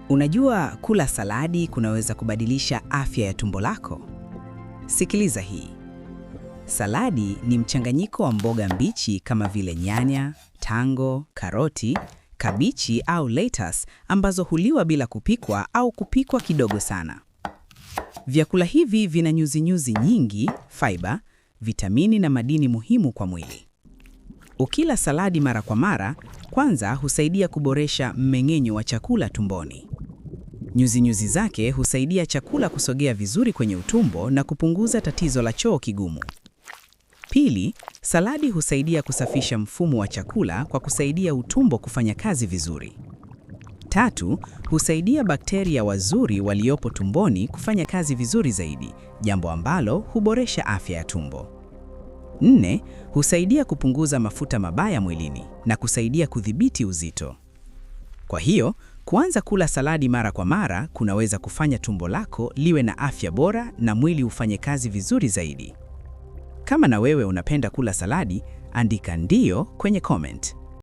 Unajua kula saladi kunaweza kubadilisha afya ya tumbo lako? Sikiliza hii. Saladi ni mchanganyiko wa mboga mbichi kama vile nyanya, tango, karoti, kabichi au lettuce ambazo huliwa bila kupikwa au kupikwa kidogo sana. Vyakula hivi vina nyuzi-nyuzi nyingi, fiber, vitamini na madini muhimu kwa mwili. Ukila saladi mara kwa mara, kwanza husaidia kuboresha mmeng'enyo wa chakula tumboni. Nyuzi-nyuzi zake husaidia chakula kusogea vizuri kwenye utumbo na kupunguza tatizo la choo kigumu. Pili, saladi husaidia kusafisha mfumo wa chakula kwa kusaidia utumbo kufanya kazi vizuri. Tatu, husaidia bakteria wazuri waliopo tumboni kufanya kazi vizuri zaidi, jambo ambalo huboresha afya ya tumbo. Nne, husaidia kupunguza mafuta mabaya mwilini na kusaidia kudhibiti uzito. Kwa hiyo, kuanza kula saladi mara kwa mara kunaweza kufanya tumbo lako liwe na afya bora na mwili ufanye kazi vizuri zaidi. Kama na wewe unapenda kula saladi, andika ndio kwenye comment.